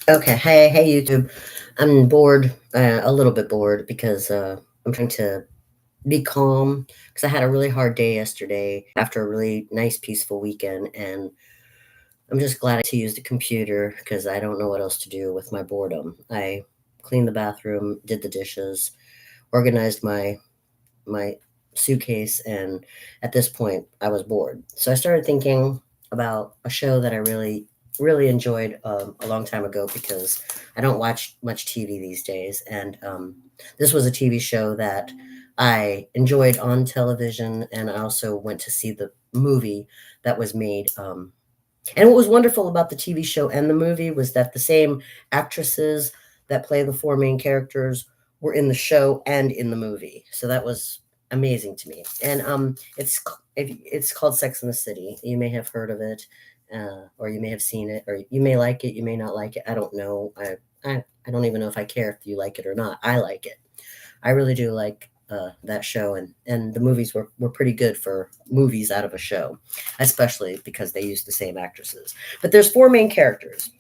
Okay, hey, YouTube. I'm bored, a little bit bored because I'm trying to be calm because I had a really hard day yesterday after a really nice, peaceful weekend, and I'm just glad to use the computer because I don't know what else to do with my boredom. I cleaned the bathroom, did the dishes, organized my suitcase, and at this point, I was bored. So I started thinking about a show that I really enjoyed a long time ago because I don't watch much TV these days, and this was a TV show that I enjoyed on television, and I also went to see the movie that was made. And what was wonderful about the TV show and the movie was that the same actresses that play the four main characters were in the show and in the movie. So that was amazing to me. And it's called Sex in the City. You may have heard of it, or you may have seen it, or you may like it. You may not like it. I don't know. I don't even know if I care if you like it or not. I like it. I really do like that show, and the movies were pretty good for movies out of a show, especially because they use the same actresses. But there's four main characters.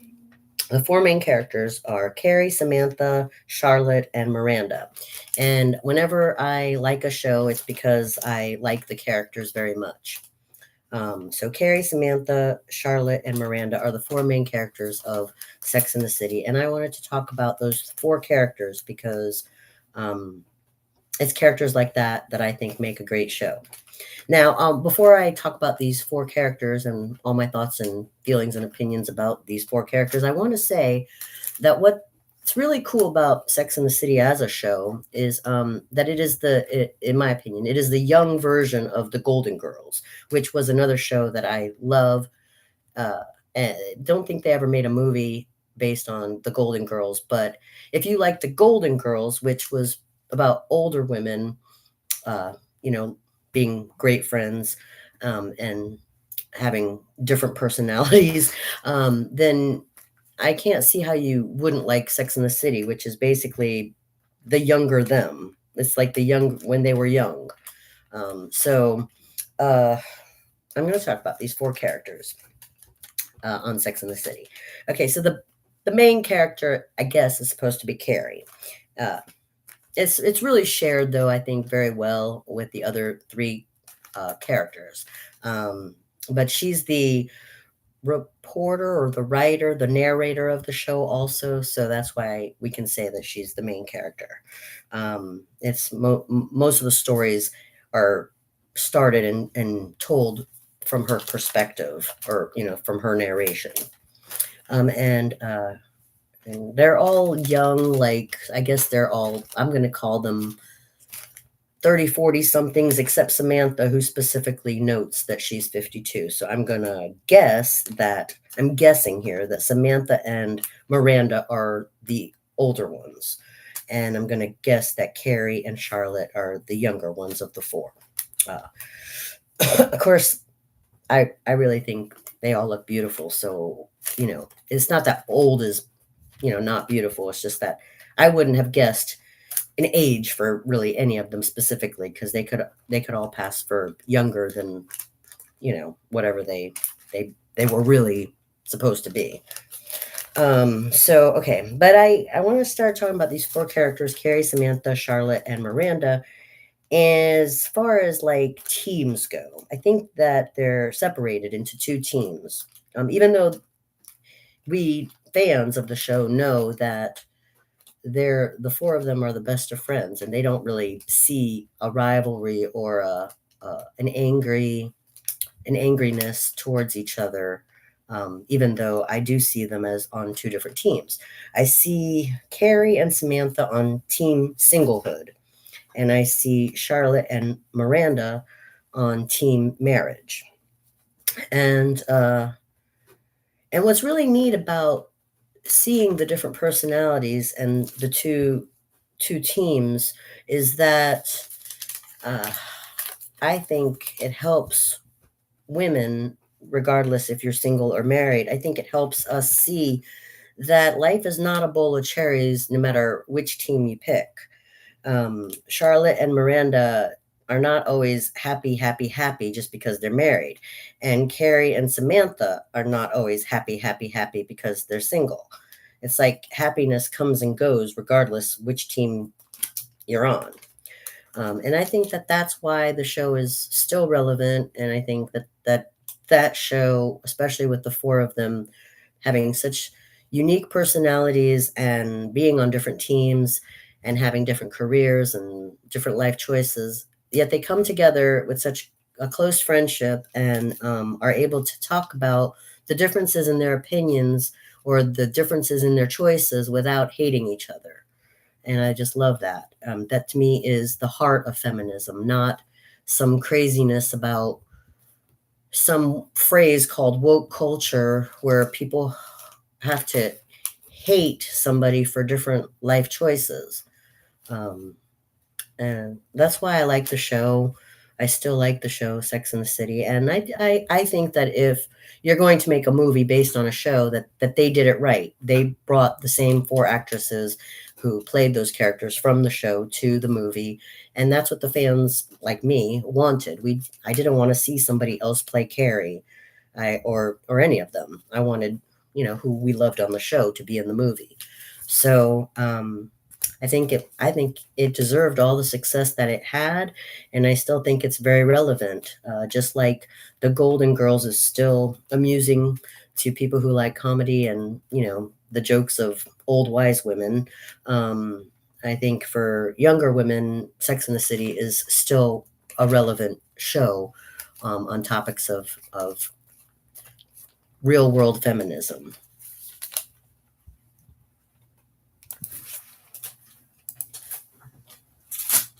The four main characters are Carrie, Samantha, Charlotte, and Miranda. And whenever I like a show, it's because I like the characters very much. So Carrie, Samantha, Charlotte, and Miranda are the four main characters of Sex in the City, and I wanted to talk about those four characters because um, it's characters like that I think make a great show. Now, before I talk about these four characters and all my thoughts and feelings and opinions about these four characters, I want to say that what's really cool about Sex and the City as a show is that in my opinion, it is the young version of the Golden Girls, which was another show that I love. Uh, and don't think they ever made a movie based on the Golden Girls, but if you like the Golden Girls, which was about older women, uh, you know, being great friends, and having different personalities, then I can't see how you wouldn't like Sex in the City, which is basically the younger them. It's like the young when they were young. So uh, I'm going to talk about these four characters on Sex in the City. Okay, so the main character, I guess, is supposed to be Carrie. Uh, it's really shared though, I think, very well with the other three characters. Um, but she's the reporter or the writer, the narrator of the show also, so that's why we can say that she's the main character. Most of the stories are started and told from her perspective, or from her narration. Um, and uh, and they're all young, like, I guess they're all, I'm going to call them 30, 40 somethings, except Samantha, who specifically notes that she's 52. So I'm guessing here that Samantha and Miranda are the older ones. And I'm going to guess that Carrie and Charlotte are the younger ones of the four. Uh, of course, I really think they all look beautiful. So, it's not that old is, not beautiful. It's just that I wouldn't have guessed an age for really any of them specifically because they could all pass for younger than whatever they were really supposed to be. So okay, but I want to start talking about these four characters: Carrie, Samantha, Charlotte, and Miranda. As far as like teams go, I think that they're separated into two teams. Even though we fans of the show know that the four of them are the best of friends, and they don't really see a rivalry or an angriness towards each other. Even though I do see them as on two different teams, I see Carrie and Samantha on team singlehood, and I see Charlotte and Miranda on team marriage. And and what's really neat about seeing the different personalities and the two teams is that uh, I think it helps women, regardless if you're single or married. I think it helps us see that life is not a bowl of cherries, no matter which team you pick. Charlotte and Miranda are not always happy, happy, happy just because they're married. And Carrie and Samantha are not always happy, happy, happy because they're single. It's like happiness comes and goes regardless which team you're on. And I think that that's why the show is still relevant. And I think that show, especially with the four of them having such unique personalities and being on different teams and having different careers and different life choices, yet they come together with such a close friendship and are able to talk about the differences in their opinions or the differences in their choices without hating each other. And I just love that. That to me is the heart of feminism, not some craziness about some phrase called woke culture where people have to hate somebody for different life choices. Um, and that's why I like the show. I still like the show Sex and the City, and I think that if you're going to make a movie based on a show, that they did it right. They brought the same four actresses who played those characters from the show to the movie, and that's what the fans like me wanted. I didn't want to see somebody else play Carrie, or any of them. I wanted, who we loved on the show to be in the movie. So I think it deserved all the success that it had, and I still think it's very relevant. Just like the Golden Girls is still amusing to people who like comedy and the jokes of old wise women. Um, I think for younger women, Sex and the City is still a relevant show on topics of real world feminism.